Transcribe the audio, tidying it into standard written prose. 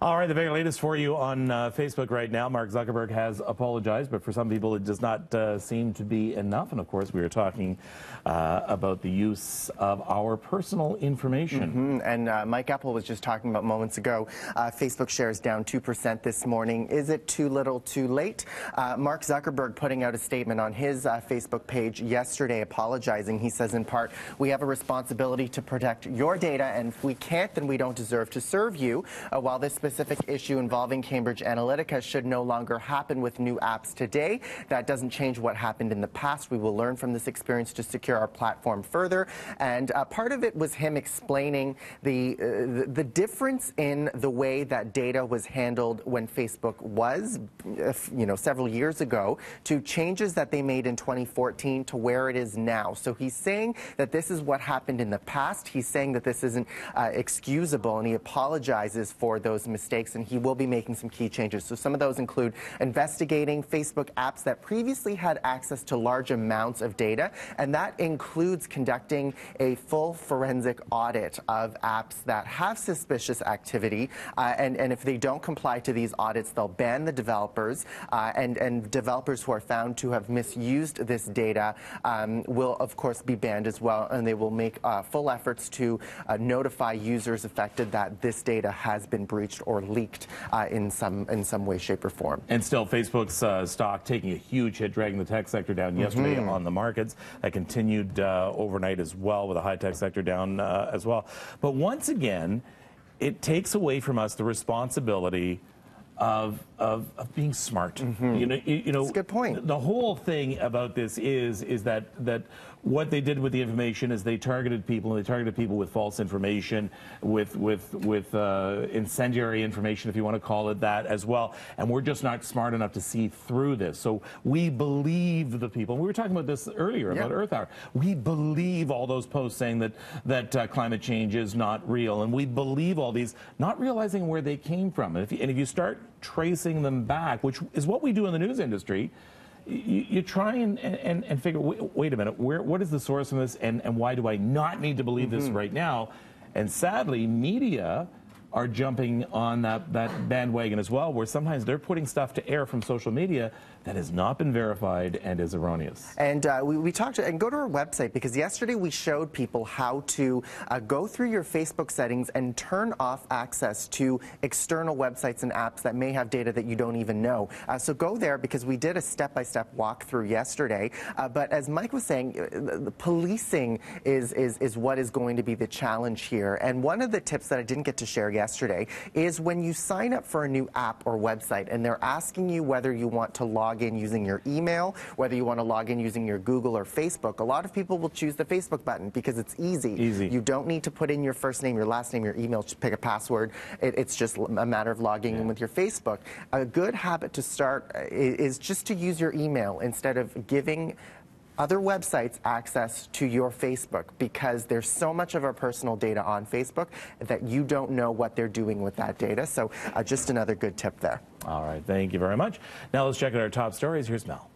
All right, the very latest for you on Facebook right now. Mark Zuckerberg has apologized, but for some people it does not seem to be enough. And of course, we are talking about the use of our personal information. And Mike Apple was just talking about moments ago, Facebook shares down 2% this morning. Is it too little, too late? Mark Zuckerberg putting out a statement on his Facebook page yesterday apologizing. He says in part, "We have a responsibility to protect your data, and if we can't, then we don't deserve to serve you." While this specific issue involving Cambridge Analytica should no longer happen with new apps today, that doesn't change what happened in the past. We will learn from this experience to secure our platform further. And part of it was him explaining the difference in the way that data was handled when Facebook was, several years ago, to changes that they made in 2014 to where it is now. So he's saying that this is what happened in the past. He's saying that this isn't excusable, and he apologizes for those mistakes, and he will be making some key changes. So some of those include investigating Facebook apps that previously had access to large amounts of data, and that includes conducting a full forensic audit of apps that have suspicious activity, and if they don't comply to these audits, they'll ban the developers, and developers who are found to have misused this data will, of course, be banned as well, and they will make full efforts to notify users affected that this data has been breached or leaked in some way, shape, or form. And still, Facebook's stock taking a huge hit, dragging the tech sector down yesterday on the markets. That continued overnight as well, with the high-tech sector down as well. But once again, it takes away from us the responsibility of being smart. That's a good point. The whole thing about this is that what they did with the information is they targeted people, and they targeted people with false information, with incendiary information, if you want to call it that, as well. And we're just not smart enough to see through this. So we believe the people. We were talking about this earlier about Earth Hour. We believe all those posts saying that climate change is not real, and we believe all these, not realizing where they came from. And if you start tracing them back, which is what we do in the news industry, you try and figure, wait a minute, what is the source of this, and why do I not need to believe this right now? And sadly, media are jumping on that bandwagon as well, where sometimes they're putting stuff to air from social media that has not been verified and is erroneous. And we talked to, and go to our website, because yesterday we showed people how to go through your Facebook settings and turn off access to external websites and apps that may have data that you don't even know. So go there, because we did a step-by-step walkthrough yesterday. But as Mike was saying, the policing is what is going to be the challenge here. And one of the tips that I didn't get to share yesterday is when you sign up for a new app or website and they're asking you whether you want to log in using your email, whether you want to log in using your Google or Facebook, a lot of people will choose the Facebook button because it's easy. You don't need to put in your first name, your last name, your email, just pick a password. It's just a matter of logging in with your Facebook. A good habit to start is just to use your email instead of giving other websites access to your Facebook, because there's so much of our personal data on Facebook that you don't know what they're doing with that data. So just another good tip there. All right, thank you very much. Now let's check out our top stories. Here's Mel.